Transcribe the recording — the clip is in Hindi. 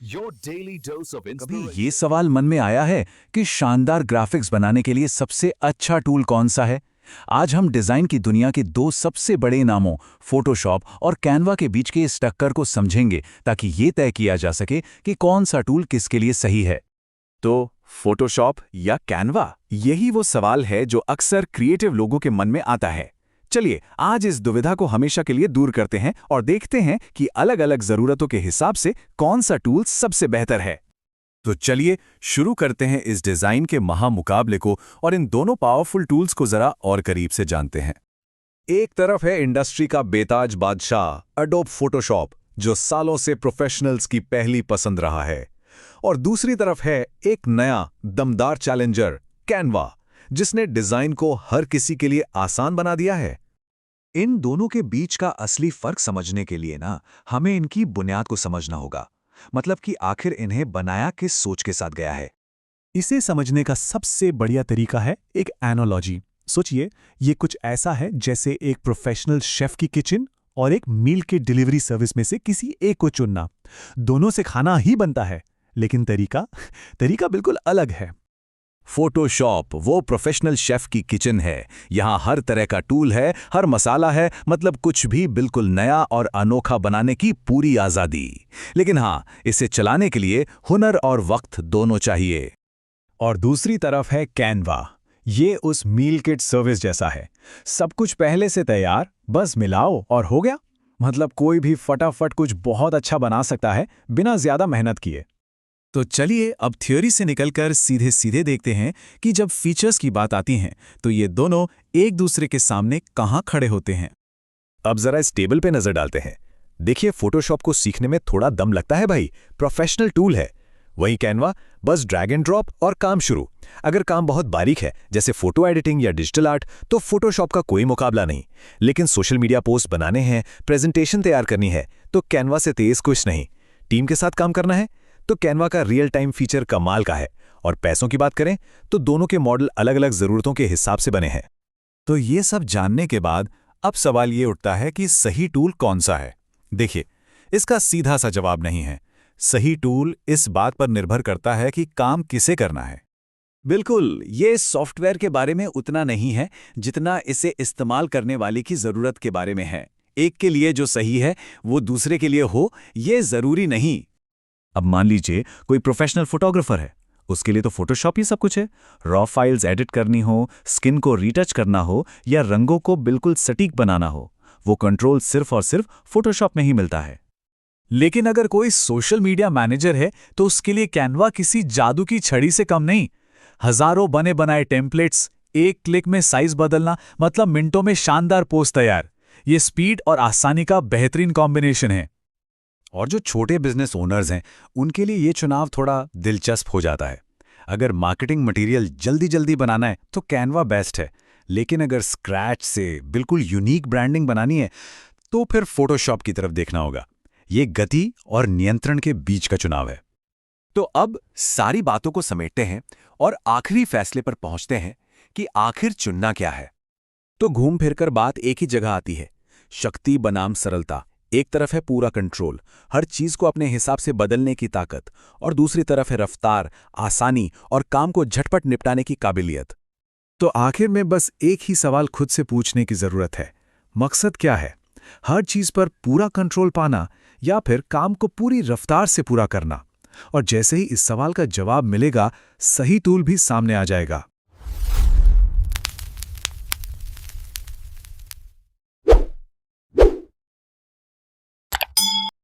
Your daily dose of कभी ये inspiration. सवाल मन में आया है कि शानदार ग्राफिक्स बनाने के लिए सबसे अच्छा टूल कौन सा है? आज हम डिजाइन की दुनिया के दो सबसे बड़े नामों फोटोशॉप और कैनवा के बीच के इस टक्कर को समझेंगे ताकि ये तय किया जा सके कि कौन सा टूल किसके लिए सही है। तो फोटोशॉप या कैनवा, यही वो सवाल है जो अक्सर क्रिएटिव लोगों के मन में आता है। चलिए आज इस दुविधा को हमेशा के लिए दूर करते हैं और देखते हैं कि अलग-अलग जरूरतों के हिसाब से कौन सा टूल सबसे बेहतर है। तो चलिए शुरू करते हैं इस डिजाइन के महामुकाबले को और इन दोनों पावरफुल टूल्स को जरा और करीब से जानते हैं। एक तरफ है इंडस्ट्री का बेताज बादशाह एडोब फोटोशॉप, जो सालों से प्रोफेशनल्स की पहली पसंद रहा है, और दूसरी तरफ है एक नया दमदार चैलेंजर कैनवा, जिसने डिजाइन को हर किसी के लिए आसान बना दिया है। इन दोनों के बीच का असली फर्क समझने के लिए हमें इनकी बुनियाद को समझना होगा, मतलब कि आखिर इन्हें बनाया किस सोच के साथ गया है। इसे समझने का सबसे बढ़िया तरीका है एक एनालॉजी। सोचिए, ये कुछ ऐसा है जैसे एक प्रोफेशनल शेफ की किचन और एक मील की डिलीवरी सर्विस में से किसी एक को चुनना। दोनों से खाना ही बनता है, लेकिन तरीका बिल्कुल अलग है। फोटोशॉप वो प्रोफेशनल शेफ की किचन है। यहाँ हर तरह का टूल है, हर मसाला है, मतलब कुछ भी बिल्कुल नया और अनोखा बनाने की पूरी आज़ादी। लेकिन हाँ, इसे चलाने के लिए हुनर और वक्त दोनों चाहिए। और दूसरी तरफ है कैनवा। ये उस मील किट सर्विस जैसा है, सब कुछ पहले से तैयार, बस मिलाओ और हो गया। मतलब कोई भी फटाफट कुछ बहुत अच्छा बना सकता है बिना ज्यादा मेहनत किए। तो चलिए अब थ्योरी से निकलकर सीधे सीधे देखते हैं कि जब फीचर्स की बात आती है तो ये दोनों एक दूसरे के सामने कहाँ खड़े होते हैं। अब जरा इस टेबल पे नजर डालते हैं। देखिए, फोटोशॉप को सीखने में थोड़ा दम लगता है भाई, प्रोफेशनल टूल है। वहीं कैनवा बस ड्रैग एंड ड्रॉप और काम शुरू। अगर काम बहुत बारीक है, जैसे फोटो एडिटिंग या डिजिटल आर्ट, तो फोटोशॉप का कोई मुकाबला नहीं। लेकिन सोशल मीडिया पोस्ट बनाने हैं, प्रेजेंटेशन तैयार करनी है, तो कैनवा से तेज कुछ नहीं। टीम के साथ काम करना है तो कैनवा का रियल टाइम फीचर कमाल का है। और पैसों की बात करें तो दोनों के मॉडल अलग अलग जरूरतों के हिसाब से बने हैं। तो ये सब जानने के बाद अब सवाल ये उठता है कि सही टूल कौन सा है। देखिए, इसका सीधा सा जवाब नहीं है। सही टूल इस बात पर निर्भर करता है कि काम किसे करना है। बिल्कुल, ये सॉफ्टवेयर के बारे में उतना नहीं है जितना इसे इस्तेमाल करने वाले की जरूरत के बारे में है। एक के लिए जो सही है वो दूसरे के लिए हो, ये जरूरी नहीं। अब मान लीजिए कोई प्रोफेशनल फोटोग्राफर है, उसके लिए तो फोटोशॉप ही सब कुछ है। रॉ फाइल्स एडिट करनी हो, स्किन को रीटच करना हो या रंगों को बिल्कुल सटीक बनाना हो, वो कंट्रोल सिर्फ और सिर्फ फोटोशॉप में ही मिलता है। लेकिन अगर कोई सोशल मीडिया मैनेजर है तो उसके लिए कैनवा किसी जादू की छड़ी से कम नहीं। हजारों बने बनाए टेम्पलेट्स, एक क्लिक में साइज बदलना, मतलब मिनटों में शानदार पोस्ट तैयार। ये स्पीड और आसानी का बेहतरीन कॉम्बिनेशन है। और जो छोटे बिजनेस ओनर्स हैं, उनके लिए ये चुनाव थोड़ा दिलचस्प हो जाता है। अगर मार्केटिंग मटेरियल जल्दी जल्दी बनाना है तो कैनवा बेस्ट है, लेकिन अगर स्क्रैच से बिल्कुल यूनिक ब्रांडिंग बनानी है तो फिर फोटोशॉप की तरफ देखना होगा। ये गति और नियंत्रण के बीच का चुनाव है। तो अब सारी बातों को समेटते हैं और आखिरी फैसले पर पहुंचते हैं कि आखिर चुनना क्या है। तो घूम फिरकर बात एक ही जगह आती है, शक्ति बनाम सरलता। एक तरफ है पूरा कंट्रोल, हर चीज को अपने हिसाब से बदलने की ताकत, और दूसरी तरफ है रफ्तार, आसानी और काम को झटपट निपटाने की काबिलियत। तो आखिर में बस एक ही सवाल खुद से पूछने की जरूरत है, मकसद क्या है? हर चीज पर पूरा कंट्रोल पाना या फिर काम को पूरी रफ्तार से पूरा करना? और जैसे ही इस सवाल का जवाब मिलेगा, सही टूल भी सामने आ जाएगा।